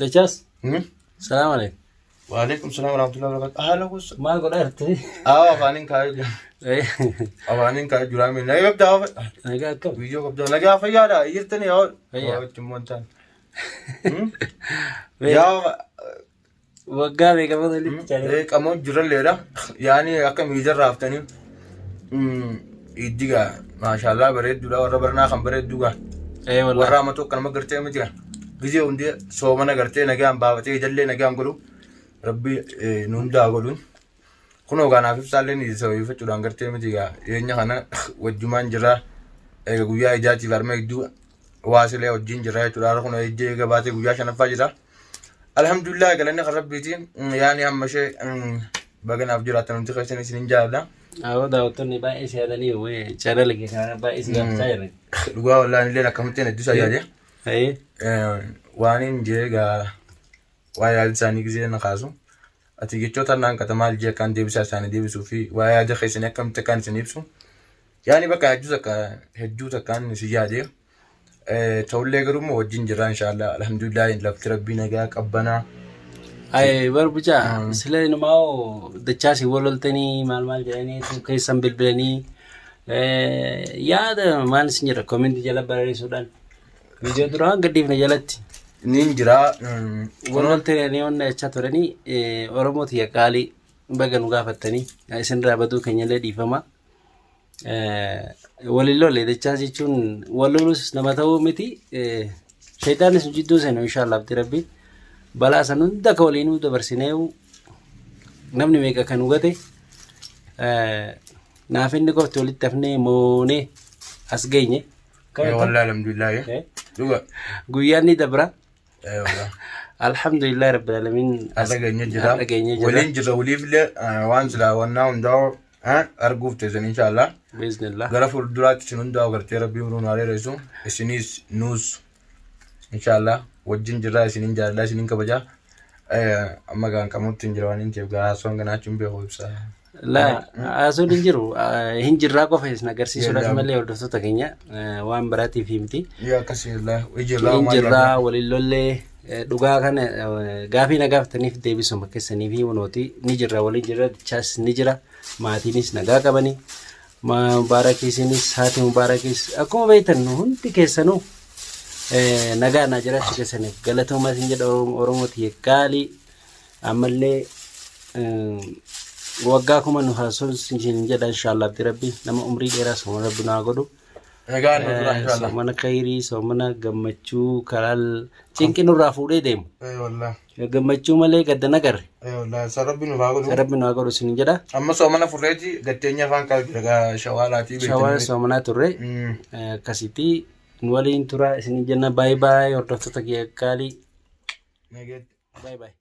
Dachas. Salaam alaikum. Waalaikum salam warahmatullahi wabarakatuh. Ahlan kus. Maal godharte? Afaanin kaayuu. Afaanin kaayuu jiraame. Nagaa qabdaa. Nagaa akkam? Biyyoo qabdaa. Nagaa fayyaadha. Iyyirtanii yaa. Fayyaa. Cimmoontaan. Yaa waggaa meeqa walitti caalee? Qamoon jiralleedha. Yaani akka miizarraa haftanii. Iddigaa maashaallah bareedduudha. Warra barnaa kan bareedduugaa. Wallahi. Warra amatoo kanama gartee miti gaa. Gizee hundee soomana gartee nagaan baafatee ijallee nagaan godhu. Rabbi nundaa godhuun kunoo gaanaaf ibsaallee ni sababeeffachuudhaan gartee miti gaa dhiyeenya kana wajjumaan jira guyyaa ijaatiif harma hedduu waasilee wajjin jira jechuudha. Har'a kun ejjee gabaatee guyyaa shanaffaa jira. Alhamdulillah galanni kan rabbiiti yaani amma ishee baganaaf jiraatan nuti keessan isin jaalladha. Daawwattoonni baay'ee si yaadanii wayii chaanala kee kana baay'ee si gaafachaa jiran. Dhugaa wallaan illee akkamittiin hedduu isaa yaade. Waan hin jee gaa waa yaada isaanii gisee na kaasu. Ati jechoota naan katamaal jee akkaan deebisaa isaanii deebisuu fi waa yaada keessanii akkamitti akkaan isin ibsu. Yaani bakka hedduu takkaan isin yaade. Ta'ullee garuu wajjin jira inshaallah alhamdulillah lafti rabbii nagaa qabbanaa. Barbicha sila inumaa dachaasii wal loltanii maal jedhanii keessan bilbilanii yaada maal isin jira koomentii jala barreessuudhaan. Viidiyoo duraan gaddiifne jalatti. Nin jira. Wal loltanii onna jechaa turanii Oromooti yaaqaalii baga nu gaafattanii isin raabatu keenyallee dhiifama. Waliin lolle dachaas jechuun wal lolus nama ta'uu miti. Shayitaanis jidduu seenu inshaallah abdii rabbii. Balaa san hunda akka waliinuu dabarsineewu namni meeqa kan hubate naaf inni qofti walitti hafnee moonee as geenye. Wallahi alhamdulillah. Guyyaan ni dabra. Alhamdulillah rabbil alamin as geenye jira. Waliin jira waliifillee waan silaa wannaa hundaa'u arguuf teessan inshaallah. Bismillah. Gara fuulduraatti isin hundaa'u gartee rabbii muruun hareereessu isinis nuus inshaallah. Wajjin jirraa isinin jaalladha isinin kabajaa amma gaan qamutti hin jira waan hin ta'eef gaasuun ganaachuun beeku ibsa. Laa haasuun hin jiru hin jirraa qofa isin agarsiisuudhaaf malee hordoftoota keenya waan biraatiif miti. Akkasii hin jirraa waliin lollee dhugaa kana gaafii na gaafataniif deebisuma keessanii fi hunooti ni jirra waliin jirra dachaas ni jira maatiinis nagaa qabanii mubaarakiisinis haati mubaarakiis akkuma beektan hundi keessanuu. Nagaa na jiraachuu keessaniif galatoomaa isin jedha Oromooti yaaqaalii ammallee waggaa kuma nu haasoo isin jedha inshaallah abdii rabbii nama umrii dheeraa sooma rabbi naa godhu. Nagaan nu jira inshaallah. Soomana khayrii soomana gammachuu kalaal cinqi nurraa fuudhee deemu. Gammachuu malee gadda nagarre. Sarabbi nu haa godhu. Sarabbi nu haa godhu isin jedha. Amma soomana furreeti gatteenya afaan qabu shawaalaatii beekanii. Shawaala soomanaa turre akkasitti. Waliin tura isin jenna bye bye hordoftoota yaaqaalii. Bye bye.